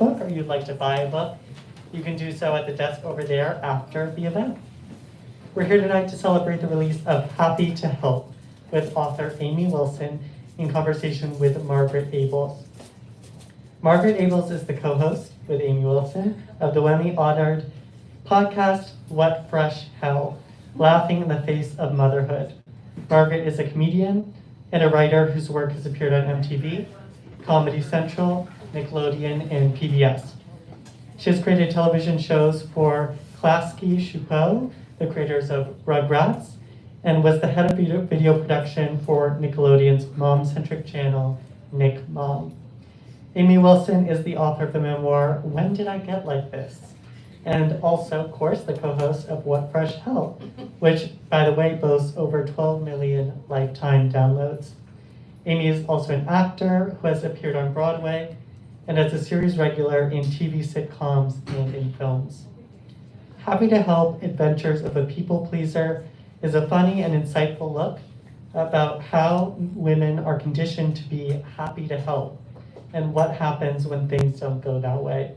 book or you'd like to buy a book, you can do so at the desk over there after the event. We're here tonight to celebrate the release of Happy to Help with author Amy Wilson in conversation with Margaret Ables. Margaret Ables is the co-host with Amy Wilson of the Emmy-honored podcast, What Fresh Hell? Laughing in the Face of Motherhood. Margaret is a comedian and a writer whose work has appeared on MTV, Comedy Central, Nickelodeon, and PBS. She has created television shows for Klasky Csupo, the creators of Rugrats, and was the head of video production for Nickelodeon's mom-centric channel, Nick Mom. Amy Wilson is the author of the memoir, When Did I Get Like This? And also, of course, the co-host of What Fresh Hell, which, by the way, boasts over 12 million lifetime downloads. Amy is also an actor who has appeared on Broadway and as a series regular in TV sitcoms and in films. Happy to Help, Adventures of a People Pleaser is a funny and insightful look about how women are conditioned to be happy to help and what happens when things don't go that way.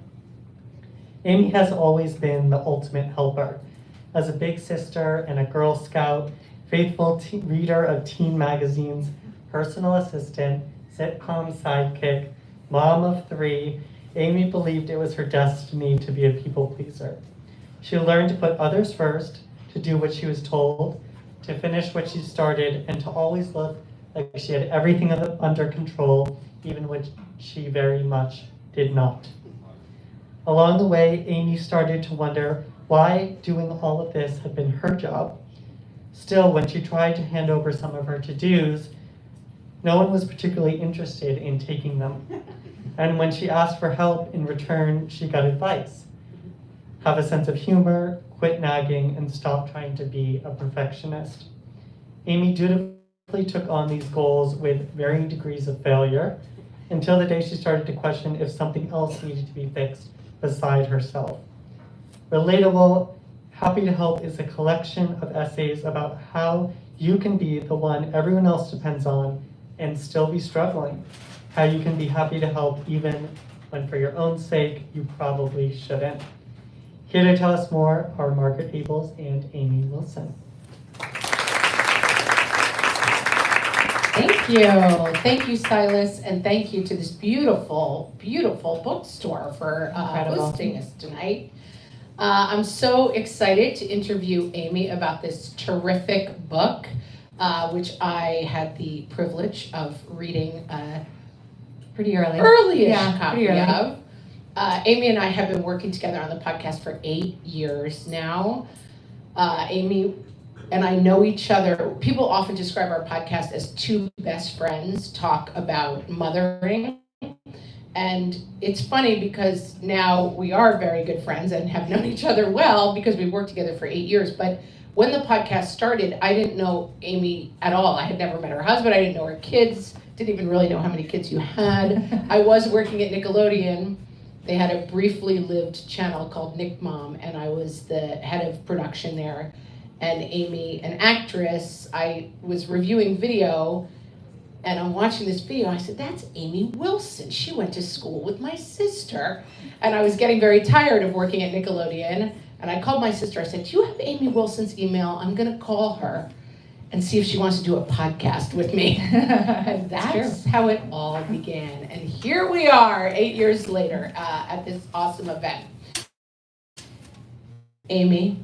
Amy has always been the ultimate helper. As a big sister and a Girl Scout, faithful reader of teen magazines, personal assistant, sitcom sidekick, mom of 3, Amy believed it was her destiny to be a people pleaser. She learned to put others first, to do what she was told, to finish what she started, and to always look like she had everything under control, even when she very much did not. Along the way, Amy started to wonder why doing all of this had been her job. Still, when she tried to hand over some of her to-dos, no one was particularly interested in taking them. And when she asked for help in return, she got advice. Have a sense of humor, quit nagging, and stop trying to be a perfectionist. Amy dutifully took on these goals with varying degrees of failure until the day she started to question if something else needed to be fixed beside herself. Relatable, Happy to Help is a collection of essays about how you can be the one everyone else depends on and still be struggling. How you can be happy to help even when for your own sake you probably shouldn't. Here to tell us more are Margaret Ables and Amy Wilson. Thank you. Thank you, Silas, and thank you to this beautiful, beautiful bookstore for hosting us tonight. I'm so excited to interview Amy about this terrific book, which I had the privilege of reading pretty early. Early-ish Yeah, copy pretty early. of. Amy and I have been working together on the podcast for 8 years now. Amy and I know each other. People often describe our podcast as two best friends talk about mothering. And it's funny because now we are very good friends and have known each other well because we worked together for 8 years. But when the podcast started, I didn't know Amy at all. I had never met her husband. I didn't know her kids. Didn't even really know how many kids you had. I was working at Nickelodeon. They had a briefly lived channel called Nick Mom, and I was the head of production there. And Amy, an actress, I was reviewing video, and I'm watching this video. I said, that's Amy Wilson. She went to school with my sister. And I was getting very tired of working at Nickelodeon. And I called my sister. I said, do you have Amy Wilson's email? I'm going to call her and see if she wants to do a podcast with me. And that's how it all began. And here we are 8 years later at this awesome event. Amy,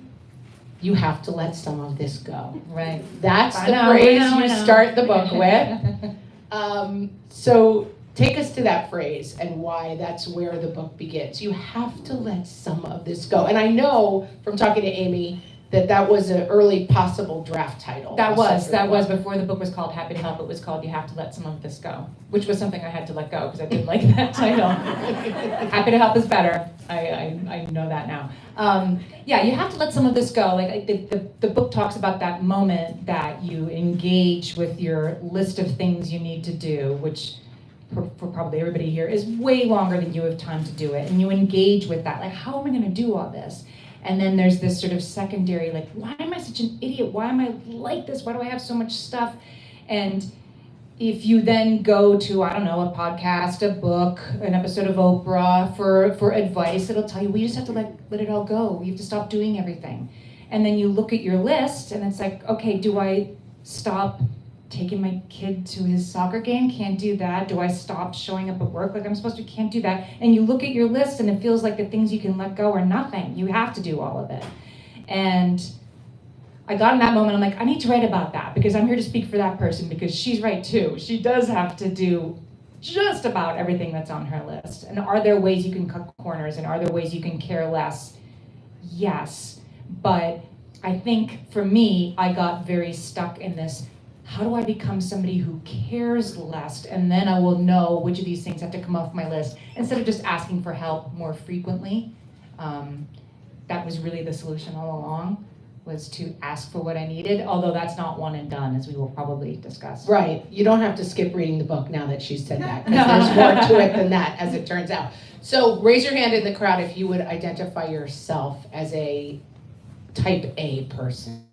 you have to let some of this go. Right. That's I the know, phrase I you know. start the book with. So take us to that phrase and why that's where the book begins. You have to let some of this go. And I know from talking to Amy that was an early possible draft title. That was before the book was called Happy to Help. It was called You Have to Let Some of This Go, which was something I had to let go because I didn't like that title. Happy to Help is better. I know that now. Yeah, you have to let some of this go. Like the book talks about that moment that you engage with your list of things you need to do, which for probably everybody here is way longer than you have time to do it. And you engage with that. Like, how am I going to do all this? And then there's this sort of secondary, like, why am I such an idiot? Why am I like this? Why do I have so much stuff? And if you then go to, I don't know, a podcast, a book, an episode of Oprah for advice, it'll tell you, we just have to let it all go. We have to stop doing everything. And then you look at your list and it's like, okay, do I stop taking my kid to his soccer game? Can't do that. Do I stop showing up at work like I'm supposed to? Can't do that. And you look at your list and it feels like the things you can let go are nothing. You have to do all of it. And I got in that moment, I'm like, I need to write about that because I'm here to speak for that person because she's right too. She does have to do just about everything that's on her list. And are there ways you can cut corners and are there ways you can care less? Yes. But I think for me, I got very stuck in this, how do I become somebody who cares less? And then I will know which of these things have to come off my list instead of just asking for help more frequently. That was really the solution all along, was to ask for what I needed, although that's not one and done, as we will probably discuss. Right. You don't have to skip reading the book now that she's said that, because there's more to it than that, as it turns out. So raise your hand in the crowd if you would identify yourself as a type A person.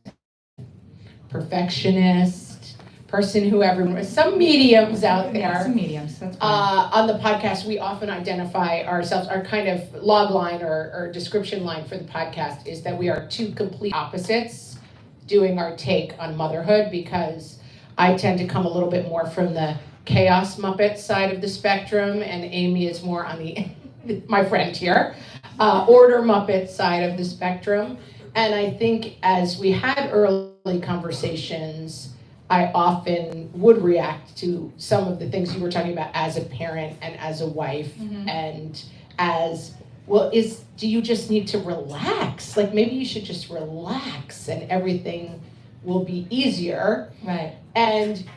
Perfectionist, person who some mediums out there. Yeah, some mediums, that's fine. On the podcast, we often identify ourselves, our kind of log line or description line for the podcast is that we are two complete opposites doing our take on motherhood, because I tend to come a little bit more from the chaos Muppet side of the spectrum, and Amy is more on the, my friend here, order Muppet side of the spectrum. And I think as we had early conversations, I often would react to some of the things you were talking about as a parent and as a wife, and as, well, do you just need to relax? Like maybe you should just relax and everything will be easier. Right. And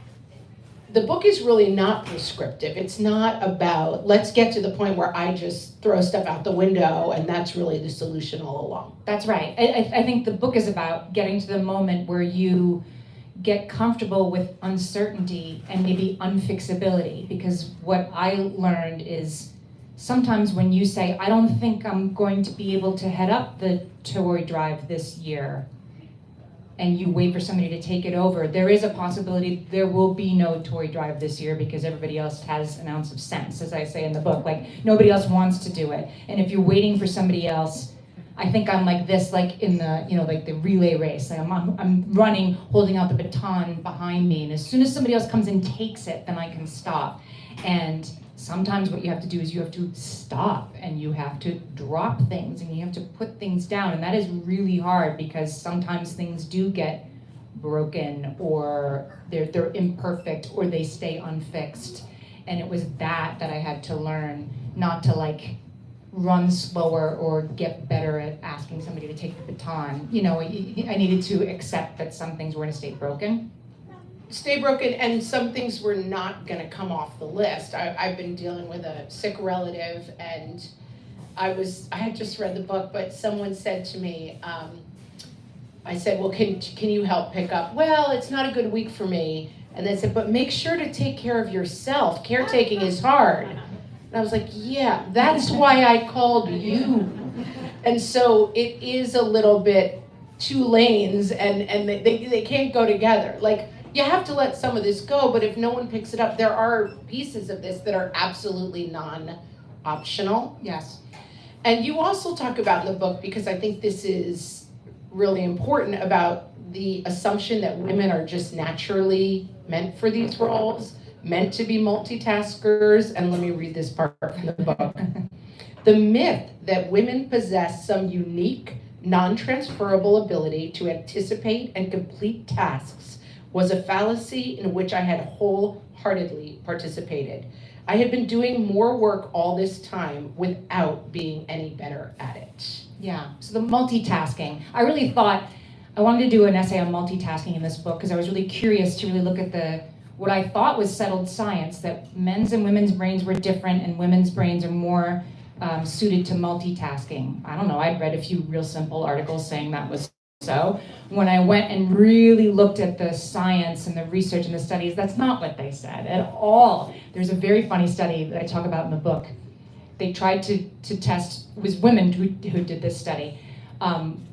the book is really not prescriptive. It's not about, let's get to the point where I just throw stuff out the window and that's really the solution all along. That's right. I think the book is about getting to the moment where you get comfortable with uncertainty and maybe unfixability, because what I learned is sometimes when you say, I don't think I'm going to be able to head up the toy drive this year, and you wait for somebody to take it over, there is a possibility there will be no toy drive this year because everybody else has an ounce of sense, as I say in the book. Like, nobody else wants to do it. And if you're waiting for somebody else, I think I'm like this, like in the, like the relay race. Like I'm running, holding out the baton behind me, and as soon as somebody else comes and takes it, then I can stop. And sometimes what you have to do is you have to stop and you have to drop things and you have to put things down. And that is really hard because sometimes things do get broken or they're imperfect or they stay unfixed. And it was that I had to learn, not to like run slower or get better at asking somebody to take the baton. I needed to accept that some things were going to stay broken. And some things were not going to come off the list. I've been dealing with a sick relative, and I had just read the book, but someone said to me, I said, well, can you help pick up? Well, it's not a good week for me. And they said, but make sure to take care of yourself. Caretaking is hard. And I was like, yeah, that's why I called you. And so it is a little bit two lanes, and they can't go together. Like, you have to let some of this go, but if no one picks it up, there are pieces of this that are absolutely non-optional. Yes. And you also talk about in the book, because I think this is really important, about the assumption that women are just naturally meant for these roles, meant to be multitaskers. And let me read this part from the book. The myth that women possess some unique, non-transferable ability to anticipate and complete tasks was a fallacy in which I had wholeheartedly participated. I had been doing more work all this time without being any better at it. Yeah, so the multitasking. I really thought, I wanted to do an essay on multitasking in this book because I was really curious to really look at what I thought was settled science, that men's and women's brains were different and women's brains are more suited to multitasking. I don't know, I'd read a few real simple articles saying that was so. When I went and really looked at the science and the research and the studies, that's not what they said at all. There's a very funny study that I talk about in the book. They tried to test, it was women who did this study.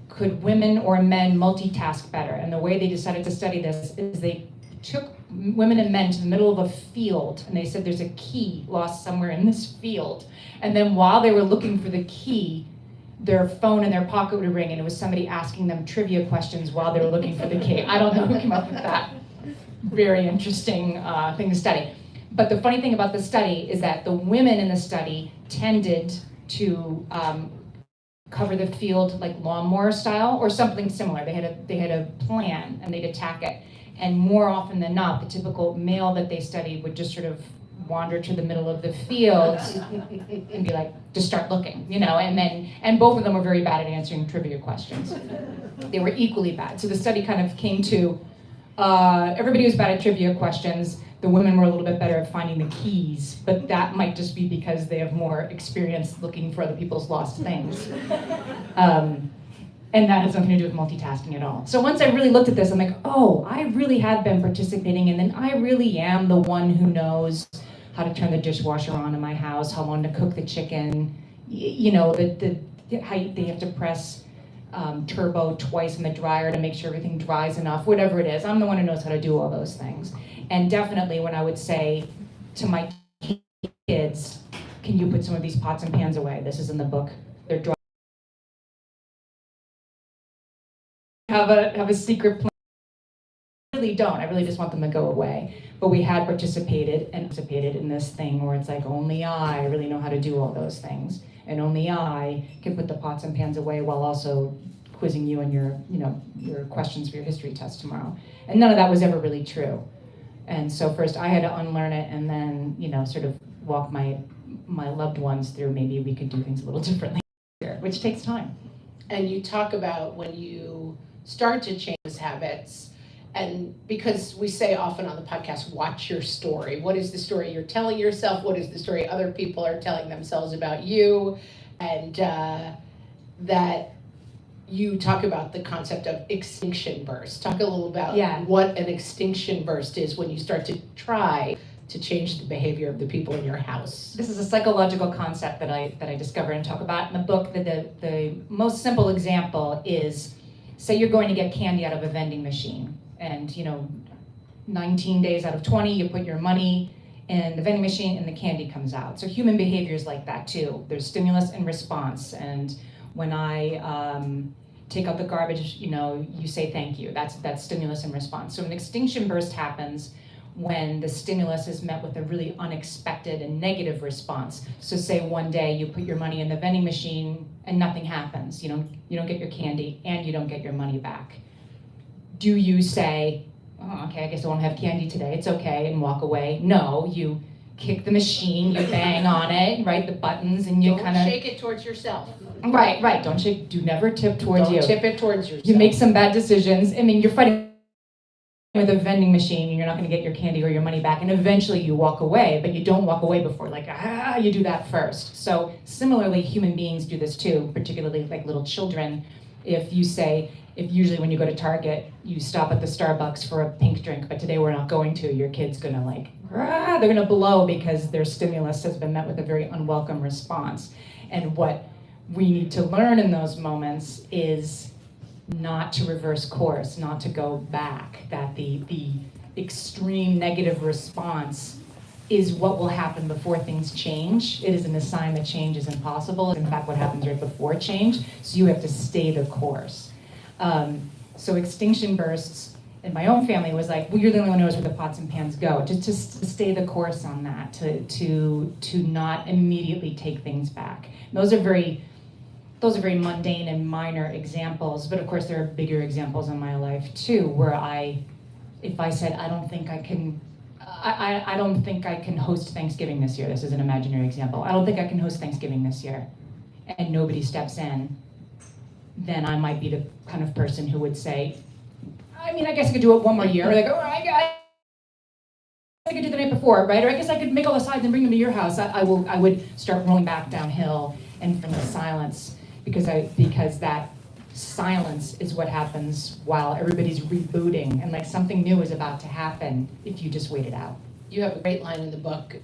Could women or men multitask better? And the way they decided to study this is they took women and men to the middle of a field, and they said there's a key lost somewhere in this field. And then while they were looking for the key, their phone in their pocket would ring, and it was somebody asking them trivia questions while they were looking for the key. I don't know who came up with that. Very interesting thing to study. But the funny thing about the study is that the women in the study tended to cover the field like lawnmower style or something similar. They had a plan and they'd attack it. And more often than not, the typical male that they studied would just sort of wander to the middle of the field and be like, just start looking, you know, and both of them were very bad at answering trivia questions. They were equally bad. So the study kind of came to, everybody was bad at trivia questions. The women were a little bit better at finding the keys, but that might just be because they have more experience looking for other people's lost things. And that has nothing to do with multitasking at all. So once I really looked at this, I'm like, oh, I really have been participating, and then I really am the one who knows how to turn the dishwasher on in my house, how long to cook the chicken, you know, how they have to press turbo twice in the dryer to make sure everything dries enough, whatever it is. I'm the one who knows how to do all those things. And definitely when I would say to my kids, can you put some of these pots and pans away? This is in the book. They're dry. Have a secret plan. I really don't. I really just want them to go away. But we had participated in this thing where it's like, only I really know how to do all those things. And only I can put the pots and pans away while also quizzing you on your questions for your history test tomorrow. And none of that was ever really true. And so first I had to unlearn it and then, you know, sort of walk my loved ones through maybe we could do things a little differently here, which takes time. And you talk about when you start to change those habits, and because we say often on the podcast, watch your story. What is the story you're telling yourself? What is the story other people are telling themselves about you? And that you talk about the concept of extinction burst. Talk a little about what an extinction burst is when you start to try to change the behavior of the people in your house. This is a psychological concept that I discovered and talk about in the book. The most simple example is, say you're going to get candy out of a vending machine, and 19 days out of 20, you put your money in the vending machine and the candy comes out. So human behavior is like that too. There's stimulus and response, and when I take out the garbage, you say thank you. That's stimulus and response. So an extinction burst happens when the stimulus is met with a really unexpected and negative response. So say one day you put your money in the vending machine and nothing happens. You don't get your candy and you don't get your money back. Do you say, oh, okay, I guess I won't have candy today, it's okay, and walk away? No, you kick the machine, you bang on it, right, the buttons, and you kind of shake it towards yourself. Right. Don't shake. Do never tip towards you. Don't tip it towards yourself. You make some bad decisions. I mean, you're fighting with a vending machine, and you're not going to get your candy or your money back. And eventually, you walk away, but you don't walk away before you do that first. So similarly, human beings do this too, particularly like little children. If usually when you go to Target, you stop at the Starbucks for a pink drink, but today we're not going to. Your kid's gonna they're gonna blow because their stimulus has been met with a very unwelcome response. And what we need to learn in those moments is not to reverse course, not to go back, that the extreme negative response is what will happen before things change. It isn't a sign that change is impossible. It's in fact what happens right before change, so you have to stay the course. So extinction bursts in my own family was like, well, you're the only one who knows where the pots and pans go. Just to stay the course on that, to not immediately take things back. Those are very mundane and minor examples, but of course there are bigger examples in my life too, where if I said, I don't think I can host Thanksgiving this year. This is an imaginary example. I don't think I can host Thanksgiving this year, and nobody steps in, then I might be the kind of person who would say, I mean, I guess I could do it one more year. Or like, I could do the night before, right? Or I guess I could make all the sides and bring them to your house. I would start rolling back downhill and from the silence, because that silence is what happens while everybody's rebooting and like something new is about to happen if you just wait it out. You have a great line in the book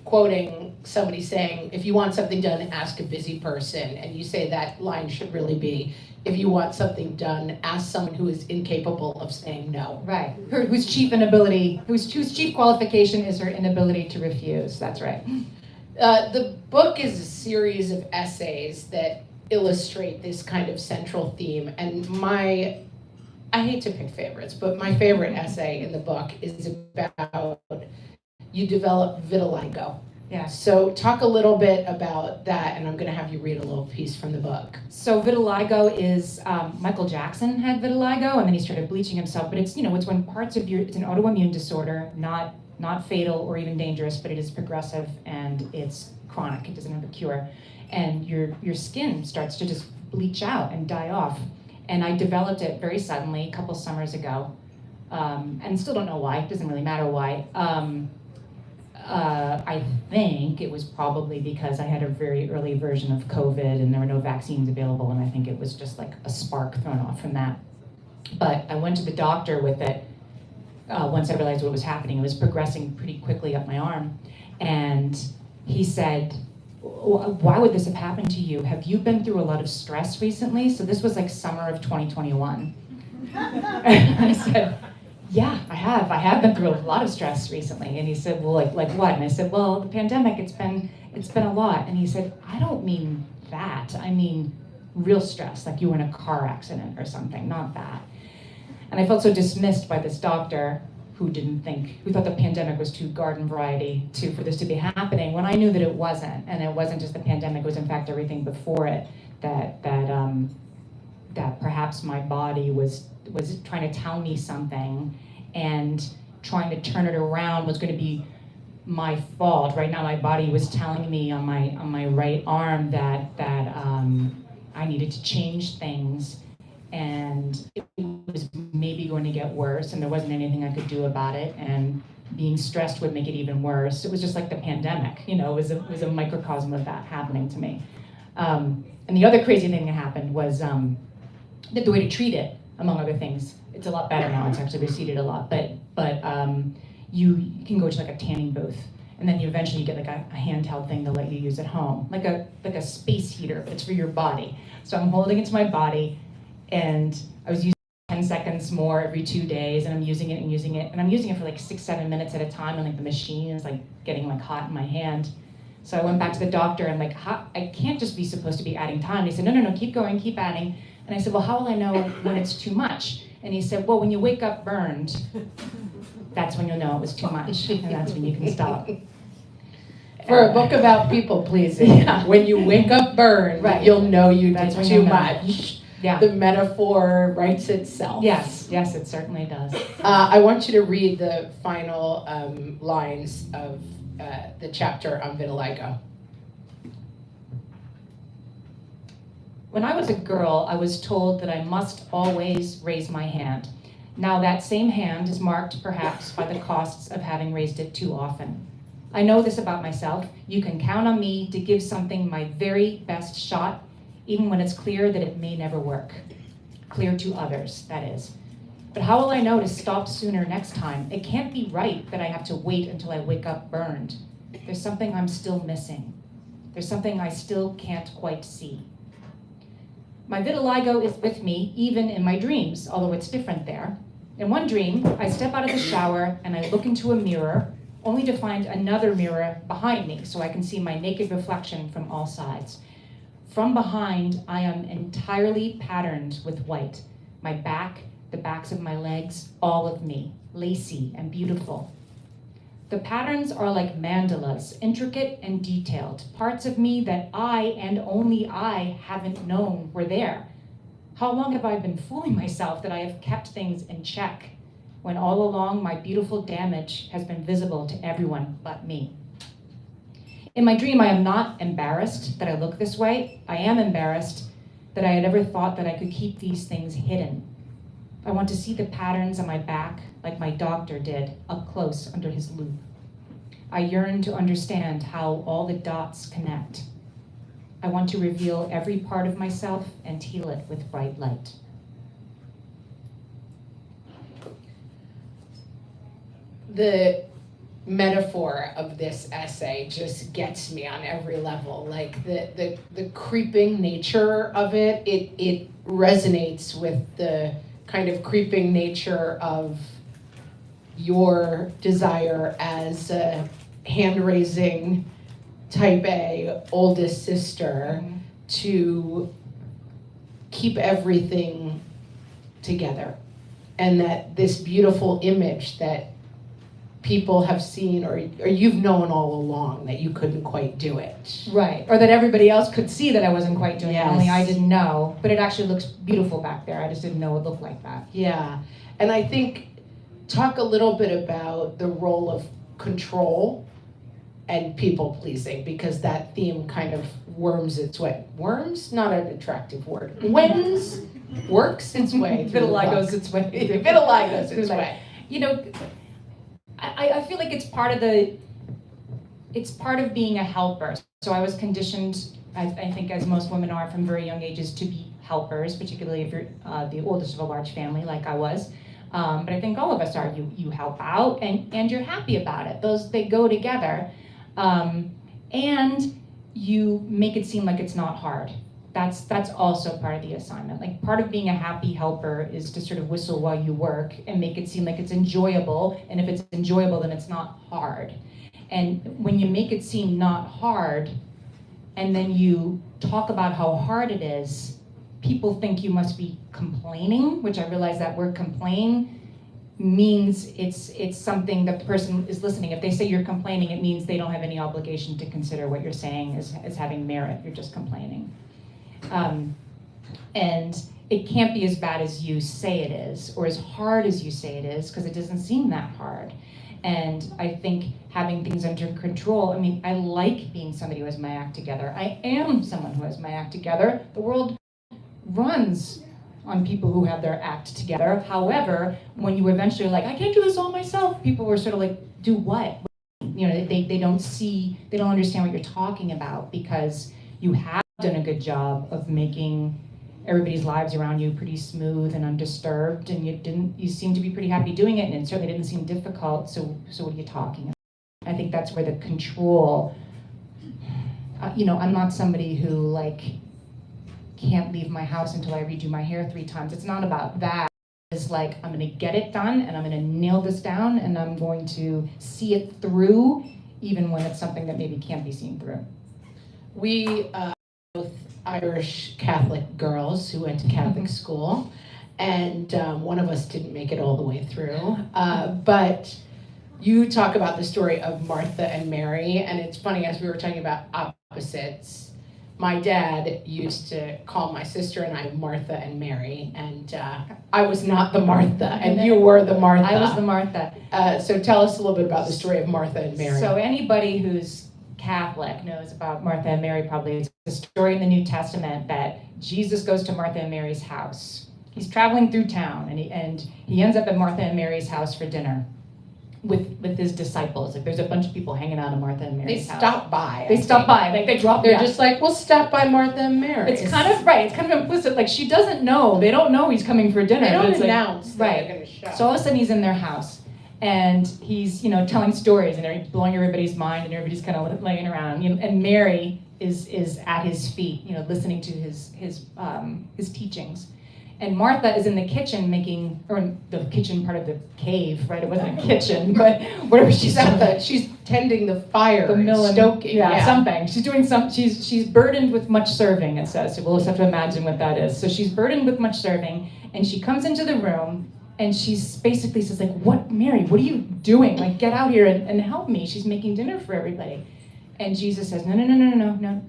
quoting somebody saying, if you want something done, ask a busy person. And you say that line should really be, if you want something done, ask someone who is incapable of saying no. Right. Whose chief chief qualification is her inability to refuse. That's right. The book is a series of essays that illustrate this kind of central theme. And I hate to pick favorites, but my favorite essay in the book is about you develop vitiligo. Yeah. So talk a little bit about that, and I'm going to have you read a little piece from the book. So vitiligo is, Michael Jackson had vitiligo, and then he started bleaching himself. But it's, it's when it's an autoimmune disorder, not fatal or even dangerous, but it is progressive and it's chronic. It doesn't have a cure, and your skin starts to just bleach out and die off. And I developed it very suddenly a couple summers ago, and still don't know why. It doesn't really matter why. I think it was probably because I had a very early version of COVID and there were no vaccines available, and I think it was just like a spark thrown off from that. But I went to the doctor with it once I realized what was happening. It was progressing pretty quickly up my arm, and he said, why would this have happened to you? Have you been through a lot of stress recently? So this was like summer of 2021. I said, yeah, I have. I have been through a lot of stress recently. And he said, well, like what? And I said, well, the pandemic, it's been a lot. And he said, I don't mean that. I mean real stress, like you were in a car accident or something, not that. And I felt so dismissed by this doctor who thought the pandemic was too garden variety for this to be happening, when I knew that it wasn't. And it wasn't just the pandemic, it was in fact everything before it, that perhaps my body was trying to tell me something, and trying to turn it around was going to be my fault. Right now my body was telling me on my right arm that I needed to change things, and it was maybe going to get worse, and there wasn't anything I could do about it, and being stressed would make it even worse. It was just like the pandemic, it was a microcosm of that happening to me. And the other crazy thing that happened was the way to treat it, among other things. It's a lot better now, it's actually receded a lot, but you can go to like a tanning booth, and then you eventually get like a handheld thing they'll let you use at home, like a space heater, but it's for your body. So I'm holding it to my body, and I was using it 10 seconds more every 2 days, and I'm using it, and I'm using it for like 6-7 minutes at a time, and like the machine is like getting like hot in my hand. So I went back to the doctor and like, I can't just be supposed to be adding time. He said, no, keep going, keep adding. And I said, well, how will I know when it's too much? And he said, well, when you wake up burned, that's when you'll know it was too much, and that's when you can stop. For a book about people pleasing, Yeah. when you wake up burned, Right. you'll know you That's did when too you'll know. much. Yeah. The metaphor writes itself. Yes, it certainly does. I want you to read the final lines of the chapter on vitiligo. When I was a girl, I was told that I must always raise my hand. Now that same hand is marked perhaps by the costs of having raised it too often. I know this about myself. You can count on me to give something my very best shot, even when it's clear that it may never work. Clear to others, that is. But how will I know to stop sooner next time? It can't be right that I have to wait until I wake up burned. There's something I'm still missing. There's something I still can't quite see. My vitiligo is with me even in my dreams, although it's different there. In one dream, I step out of the shower and I look into a mirror, only to find another mirror behind me so I can see my naked reflection from all sides. From behind, I am entirely patterned with white. My back, the backs of my legs, all of me, lacy and beautiful. The patterns are like mandalas, intricate and detailed, parts of me that I and only I haven't known were there. How long have I been fooling myself that I have kept things in check, when all along my beautiful damage has been visible to everyone but me? In my dream, I am not embarrassed that I look this way. I am embarrassed that I had ever thought that I could keep these things hidden. I want to see the patterns on my back like my doctor did, up close under his loupe. I yearn to understand how all the dots connect. I want to reveal every part of myself and heal it with bright light. The metaphor of this essay just gets me on every level. Like the creeping nature of it, it resonates with the kind of creeping nature of your desire as a hand-raising type A oldest sister to keep everything together. And that this beautiful image that people have seen or you've known all along that you couldn't quite do it. Right, or that everybody else could see that I wasn't quite doing Yes. it, only I didn't know. But it actually looks beautiful back there. I just didn't know it looked like that. Yeah, and I think talk a little bit about the role of control and people pleasing, because that theme kind of worms its way. Worms? Not an attractive word. Wens works its way through the book. Vitiligo's its way. Vitiligo's its way. You know, I feel like it's part of being a helper. So I was conditioned, I think as most women are from very young ages, to be helpers, particularly if you're the oldest of a large family like I was. But I think all of us are. You help out and you're happy about it. They go together. And you make it seem like it's not hard. That's also part of the assignment. Like part of being a happy helper is to sort of whistle while you work and make it seem like it's enjoyable. And if it's enjoyable, then it's not hard. And when you make it seem not hard, and then you talk about how hard it is, people think you must be complaining, which I realize that word complain means it's something that the person is listening. If they say you're complaining, it means they don't have any obligation to consider what you're saying as having merit. You're just complaining. And it can't be as bad as you say it is, or as hard as you say it is, because it doesn't seem that hard. And I think having things under control, I mean, I like being somebody who has my act together. I am someone who has my act together. The world runs on people who have their act together. However, when you eventually are like, I can't do this all myself, people were sort of like, do what? You know, they don't understand what you're talking about, because you have done a good job of making everybody's lives around you pretty smooth and undisturbed, and you seem to be pretty happy doing it, and it certainly didn't seem difficult, so what are you talking about? I think that's where the control, I'm not somebody who like can't leave my house until I redo my hair 3 times. It's not about that. It's like, I'm gonna get it done, and I'm gonna nail this down, and I'm going to see it through, even when it's something that maybe can't be seen through. We both Irish Catholic girls who went to Catholic school, and one of us didn't make it all the way through. But you talk about the story of Martha and Mary, and it's funny, as we were talking about opposites, my dad used to call my sister and I Martha and Mary, and I was not the Martha, and you were the Martha. I was the Martha. So tell us a little bit about the story of Martha and Mary. So anybody who's Catholic knows about Martha and Mary. Probably it's a story in the New Testament that Jesus goes to Martha and Mary's house. He's traveling through town, and he ends up at Martha and Mary's house for dinner with his disciples. Like, there's a bunch of people hanging out at Martha and Mary's house. They stop by. Like they drop. They're just like, we'll stop by Martha and Mary. It's kind of right. It's kind of implicit. Like, she doesn't know. They don't know he's coming for dinner. They don't but it's announce like, that right. they're going to show. So all of a sudden he's in their house, and he's telling stories, and they're blowing everybody's mind, and everybody's kind of laying around. And Mary is at his feet, listening to his teachings. And Martha is in the kitchen or the kitchen part of the cave, right? It wasn't a kitchen, but whatever she's tending the fire, the mill, and stoking, something. She's doing she's burdened with much serving, it says. So we'll just have to imagine what that is. So she's burdened with much serving, and she comes into the room, and she's basically says, like, what, Mary, what are you doing? Like, get out here and help me. She's making dinner for everybody. And Jesus says, no.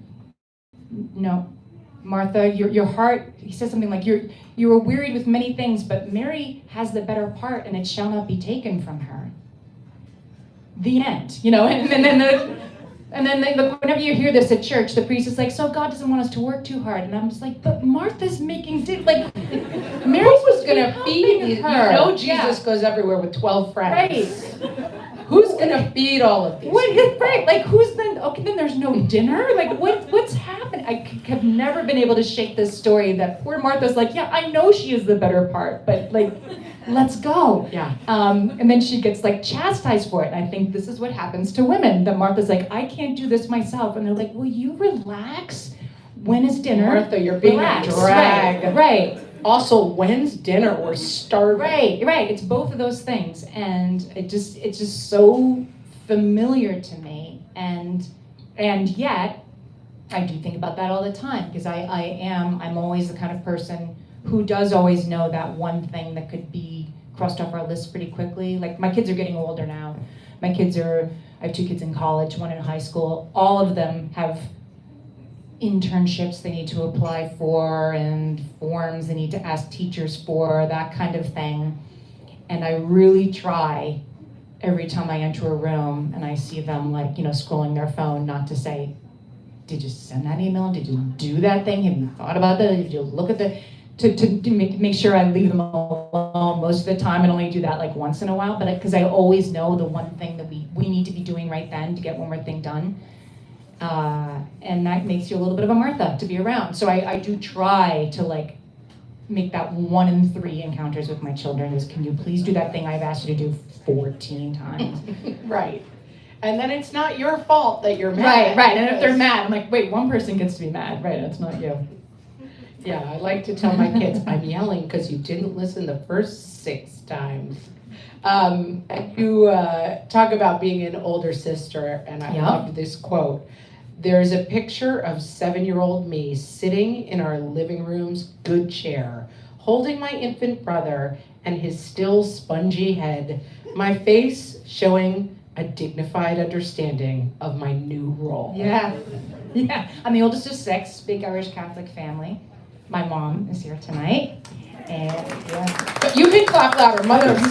Martha, your heart, he says something like, you are wearied with many things, but Mary has the better part, and it shall not be taken from her. The end, and then whenever you hear this at church, the priest is like, so God doesn't want us to work too hard. And I'm just like, but Martha's making Mary was going to feed these? her. Jesus goes everywhere with 12 friends. Right. Who's going to feed all of these? Right, like who's then, okay, then there's no dinner? Like what's happening? I have never been able to shake this story that poor Martha's like, yeah, I know she is the better part, but like, let's go. Yeah. And then she gets like chastised for it. And I think this is what happens to women. That Martha's like, I can't do this myself. And they're like, will you relax? When is dinner? Martha, you're being Relax. a drag. Right. Also, when's dinner? We're starving. Right. It's both of those things. And it's just so familiar to me. And yet, I do think about that all the time, because I'm always the kind of person who does always know that one thing that could be crossed off our list pretty quickly. Like, my kids are getting older now. I have 2 kids in college, 1 in high school. All of them have internships they need to apply for and forms they need to ask teachers for, that kind of thing. And I really try every time I enter a room and I see them scrolling their phone, not to say, did you send that email? Did you do that thing? Have you thought about that? Did you look at to make sure I leave them alone most of the time, and only do that like once in a while, but because I always know the one thing that we need to be doing right then to get one more thing done. And that makes you a little bit of a Martha to be around. So I do try to make that 1 in 3 encounters with my children is, can you please do that thing I've asked you to do 14 times? Right. And then it's not your fault that you're mad. Right. And if they're mad, I'm like, wait, one person gets to be mad. Right, it's not you. Yeah, I like to tell my kids, I'm yelling because you didn't listen the first 6 times. And you talk about being an older sister, and I love this quote. There's a picture of 7-year-old me sitting in our living room's good chair, holding my infant brother and his still spongy head, my face showing a dignified understanding of my new role. Yeah. I'm the oldest of 6, big Irish Catholic family. My mom is here tonight, and But you can clap louder, mother of 6,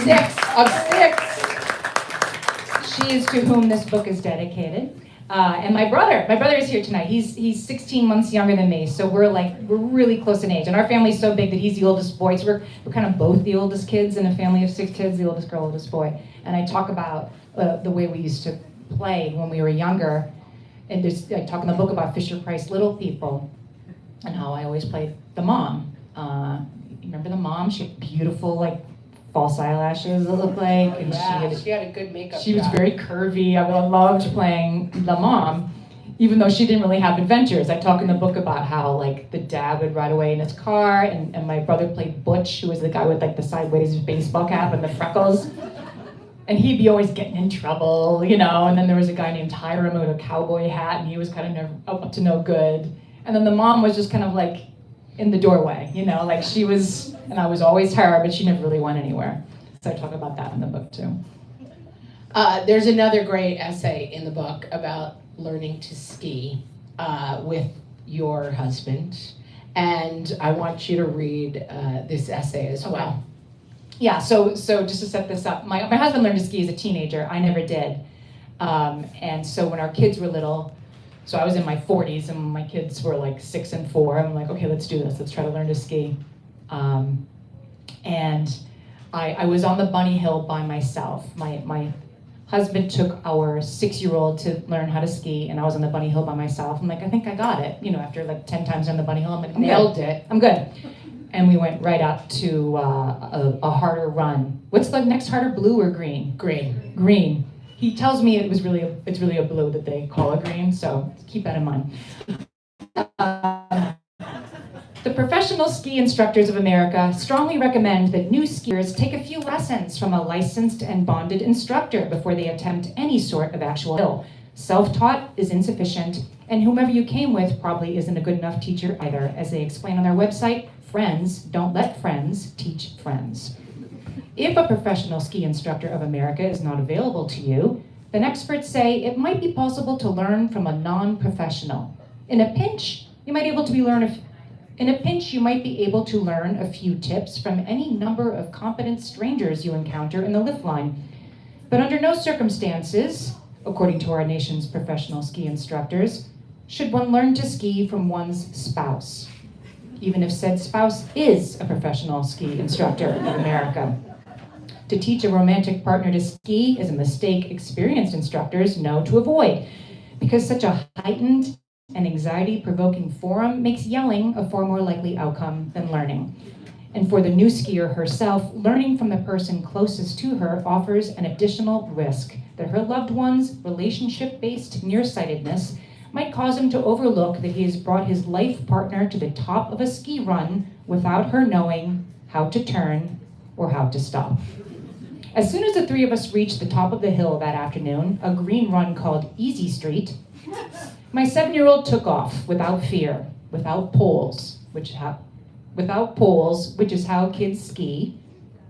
she is to whom this book is dedicated. And my brother is here tonight. He's 16 months younger than me, so we're really close in age. And our family's so big that he's the oldest boy. So we're kind of both the oldest kids in a family of 6 kids, the oldest girl, oldest boy. And I talk about the way we used to play when we were younger. And I talk in the book about Fisher-Price Little People and how I always played the mom. Remember the mom? She had beautiful, false eyelashes, it looked like. And she had a good makeup She was job. very curvy. I loved playing the mom, even though she didn't really have adventures. I talk in the book about how the dad would ride away in his car, and my brother played Butch, who was the guy with the sideways baseball cap and the freckles. And he'd be always getting in trouble, and then there was a guy named Hiram who had a cowboy hat, and he was kind of up to no good. And then the mom was just kind of in the doorway, she was, and I was always her, but she never really went anywhere. So I talk about that in the book too. There's another great essay in the book about learning to ski with your husband, and I want you to read this essay as well. Yeah, so just to set this up, my husband learned to ski as a teenager. I never did. And so when our kids were little, so I was in my 40s and my kids were 6 and 4. I'm like, okay, let's do this. Let's try to learn to ski. And I was on the bunny hill by myself. My husband took our 6-year-old to learn how to ski, and I was on the bunny hill by myself. I'm like, I think I got it. After 10 times on the bunny hill, I'm like, Nailed it. I'm good. And we went right up to a harder run. What's the next harder, blue or green? Green. He tells me it's really a blue that they call a green, so keep that in mind. The Professional Ski Instructors of America strongly recommend that new skiers take a few lessons from a licensed and bonded instructor before they attempt any sort of actual skill. Self-taught is insufficient, and whomever you came with probably isn't a good enough teacher either. As they explain on their website, friends don't let friends teach friends. If a Professional Ski Instructor of America is not available to you, then experts say it might be possible to learn from a non-professional. In a pinch, you might be able to learn a few tips from any number of competent strangers you encounter in the lift line. But under no circumstances, according to our nation's professional ski instructors, should one learn to ski from one's spouse, even if said spouse is a professional ski instructor in America. To teach a romantic partner to ski is a mistake experienced instructors know to avoid, because such a heightened and anxiety-provoking forum makes yelling a far more likely outcome than learning. And for the new skier herself, learning from the person closest to her offers an additional risk that her loved one's relationship-based nearsightedness might cause him to overlook that he has brought his life partner to the top of a ski run without her knowing how to turn or how to stop. As soon as the three of us reached the top of the hill that afternoon, a green run called Easy Street, my 7-year-old took off without fear, without poles, which is how kids ski,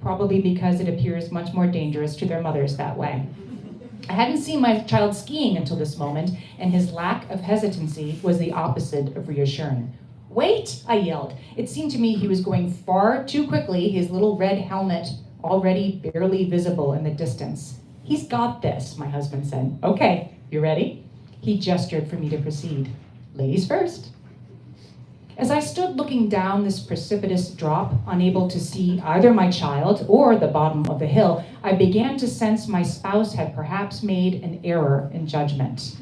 probably because it appears much more dangerous to their mothers that way. I hadn't seen my child skiing until this moment, and his lack of hesitancy was the opposite of reassuring. "Wait!" I yelled. It seemed to me he was going far too quickly, his little red helmet already barely visible in the distance. "He's got this," my husband said. "Okay, you ready?" He gestured for me to proceed. "Ladies first." As I stood looking down this precipitous drop, unable to see either my child or the bottom of the hill, I began to sense my spouse had perhaps made an error in judgment.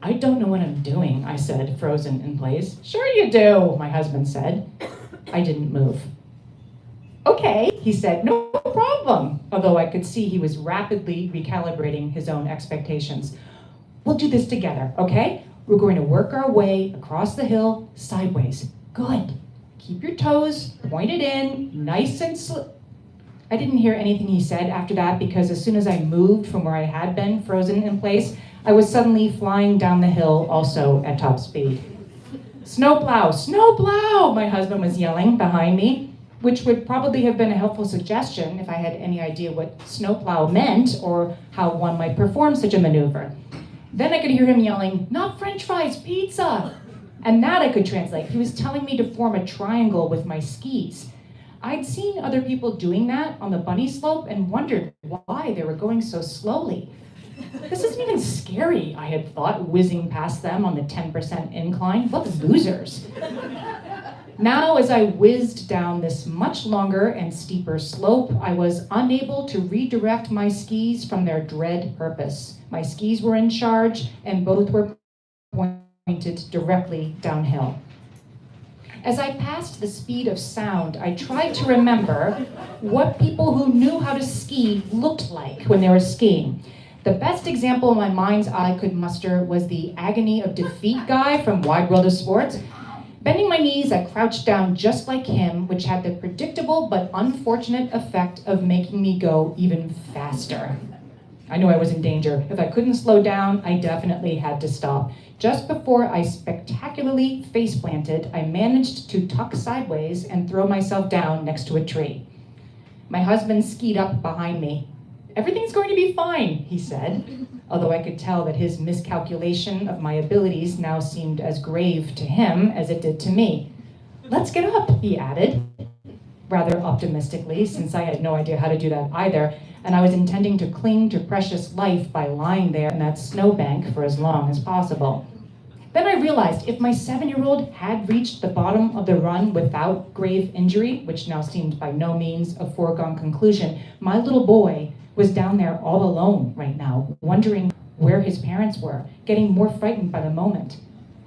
"I don't know what I'm doing," I said, frozen in place. "Sure you do," my husband said. I didn't move. "Okay," he said, "no problem," although I could see he was rapidly recalibrating his own expectations. "We'll do this together, okay? We're going to work our way across the hill sideways. Good. Keep your toes pointed in, nice and slow." I didn't hear anything he said after that because as soon as I moved from where I had been frozen in place, I was suddenly flying down the hill also at top speed. "Snowplow, snowplow," my husband was yelling behind me, which would probably have been a helpful suggestion if I had any idea what snowplow meant or how one might perform such a maneuver. Then I could hear him yelling, "Not French fries, pizza!" And that I could translate. He was telling me to form a triangle with my skis. I'd seen other people doing that on the bunny slope and wondered why they were going so slowly. This isn't even scary, I had thought, whizzing past them on the 10% incline. What losers. Now, as I whizzed down this much longer and steeper slope, I was unable to redirect my skis from their dread purpose. My skis were in charge, and both were pointed directly downhill. As I passed the speed of sound, I tried to remember what people who knew how to ski looked like when they were skiing. The best example in my mind's eye could muster was the agony of defeat guy from Wide World of Sports. Bending my knees, I crouched down just like him, which had the predictable but unfortunate effect of making me go even faster. I knew I was in danger. If I couldn't slow down, I definitely had to stop. Just before I spectacularly face-planted, I managed to tuck sideways and throw myself down next to a tree. My husband skied up behind me. "Everything's going to be fine," he said, although I could tell that his miscalculation of my abilities now seemed as grave to him as it did to me. "Let's get up," he added, rather optimistically, since I had no idea how to do that either, and I was intending to cling to precious life by lying there in that snowbank for as long as possible. Then I realized if my 7-year-old had reached the bottom of the run without grave injury, which now seemed by no means a foregone conclusion, my little boy was down there all alone right now, wondering where his parents were, getting more frightened by the moment.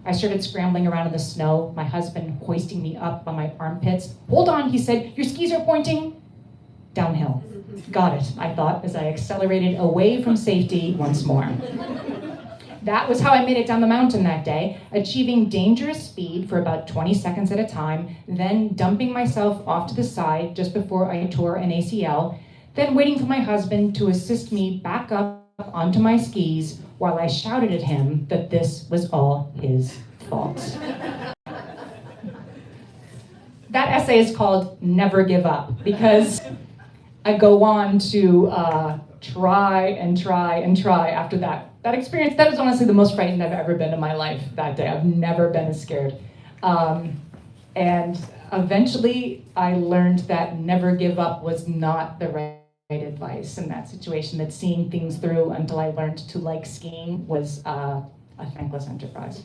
I started scrambling around in the snow, my husband hoisting me up by my armpits. "Hold on," he said, "your skis are pointing downhill." Got it, I thought, as I accelerated away from safety once more. That was how I made it down the mountain that day, achieving dangerous speed for about 20 seconds at a time, then dumping myself off to the side just before I tore an ACL, then waiting for my husband to assist me back up onto my skis while I shouted at him that this was all his fault. That essay is called Never Give Up, because I go on to try and try and try after that. That experience, that was honestly the most frightened I've ever been in my life that day. I've never been as scared. And eventually I learned that never give up was not the right advice in that situation, that seeing things through until I learned to like skiing was a thankless enterprise.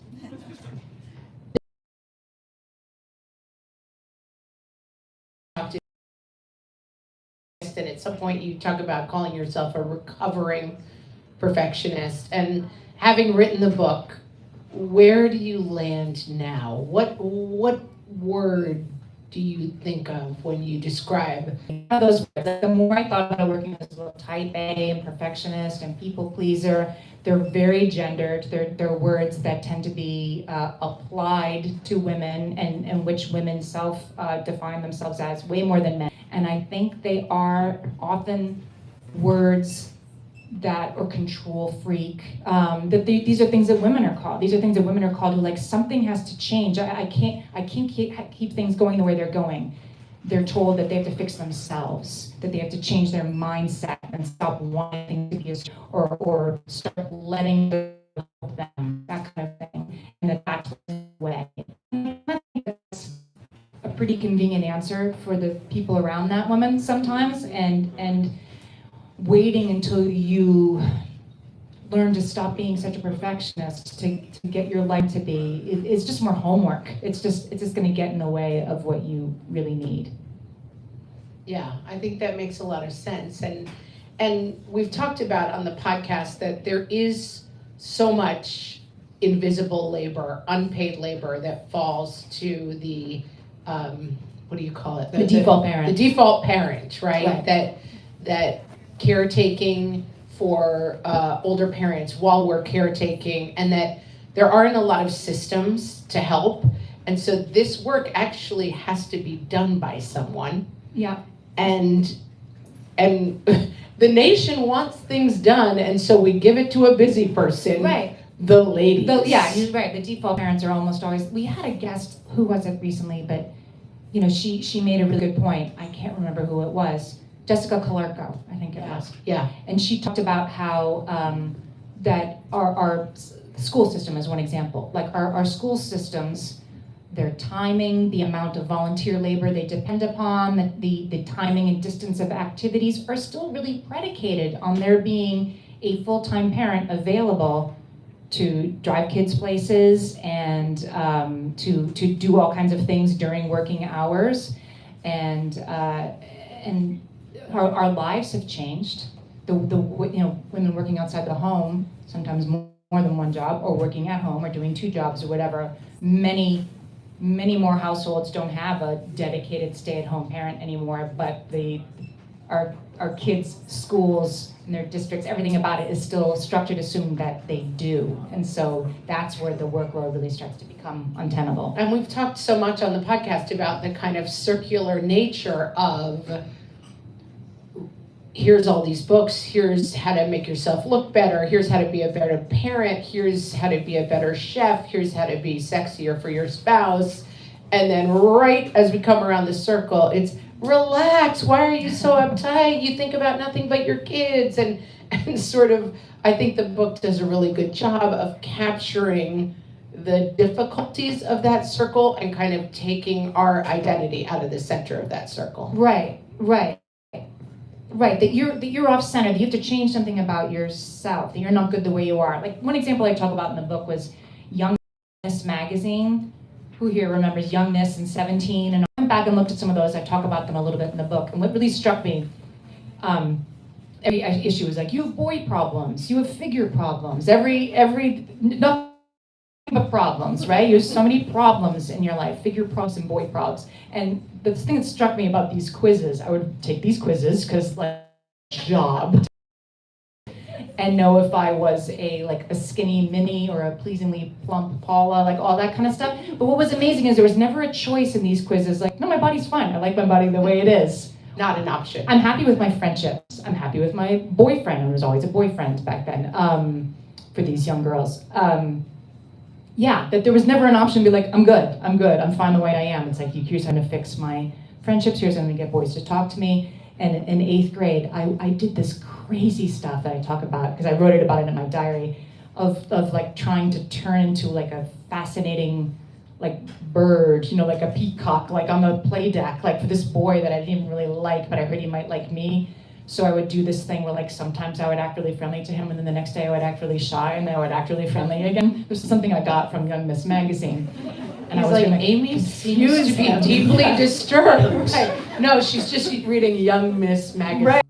And at some point you talk about calling yourself a recovering perfectionist, and having written the book, where do you land now? What word do you think of when you describe? Those words, like, the more I thought about working as a type A and perfectionist and people pleaser, they're very gendered. They're words that tend to be applied to women and which women define themselves as way more than men. And I think they are often words or control freak, these are things that women are called. These are things that women are called who like something has to change. I can't keep things going the way they're going. They're told that they have to fix themselves, that they have to change their mindset and stop wanting to be or start letting help them, that kind of thing, and that's the way. I think that's a pretty convenient answer for the people around that woman sometimes, and waiting until you learn to stop being such a perfectionist to get your life to be, it's just more homework. It's just going to get in the way of what you really need. Yeah, I think that makes a lot of sense. And we've talked about on the podcast that there is so much invisible labor, unpaid labor that falls to the, what do you call it? The default parent. The default parent, right? That caretaking for older parents while we're caretaking, and that there aren't a lot of systems to help. And so this work actually has to be done by someone. Yeah. And the nation wants things done, and so we give it to a busy person. Right. The ladies. Yeah, you're right. The default parents are almost always. We had a guest, who was it recently, but she made a really good point. I can't remember who it was. Jessica Calarco, I think it was. Yeah. And she talked about how that our school system is one example. Like our school systems, their timing, the amount of volunteer labor they depend upon, the timing and distance of activities are still really predicated on there being a full-time parent available to drive kids places and to do all kinds of things during working hours. And our lives have changed. Women working outside the home, sometimes more than one job, or working at home, or doing two jobs or whatever. Many more households don't have a dedicated stay-at-home parent anymore, but our kids' schools and their districts, everything about it is still structured, assumed that they do. And so that's where the workload really starts to become untenable. And we've talked so much on the podcast about the kind of circular nature of, here's all these books, here's how to make yourself look better, here's how to be a better parent, here's how to be a better chef, here's how to be sexier for your spouse. And then right as we come around the circle, it's relax, why are you so uptight? You think about nothing but your kids. And sort of, I think the book does a really good job of capturing the difficulties of that circle and kind of taking our identity out of the center of that circle. Right. That you're off center, that you have to change something about yourself, that you're not good the way you are. Like one example I talk about in the book was Young Miss magazine. Who here remembers Young Miss and 17? And I went back and looked at some of those. I talk about them a little bit in the book. And what really struck me, every issue was like, you have boy problems, you have figure problems, nothing but problems, right? You have so many problems in your life, figure problems and boy problems. And the thing that struck me about these quizzes, I would take these quizzes because like job and know if I was a skinny Minnie or a pleasingly plump Paula, like all that kind of stuff. But what was amazing is there was never a choice in these quizzes. Like, no, my body's fine. I like my body the way it is. Not an option. I'm happy with my friendships. I'm happy with my boyfriend. And there was always a boyfriend back then for these young girls. That there was never an option to be like, I'm good, I'm fine the way I am. It's like, here's how to fix my friendships, here's how to get boys to talk to me. And in 8th grade, I did this crazy stuff that I talk about, because I wrote about it in my diary, of like trying to turn into like a fascinating like bird, like a peacock, like on the play deck, like for this boy that I didn't even really like, but I heard he might like me. So I would do this thing where like sometimes I would act really friendly to him, and then the next day I would act really shy, and then I would act really friendly again. This is something I got from Young Miss magazine. And He's I was like, Amy seems to be deeply disturbed. Right. No, she's just reading Young Miss magazine. Right.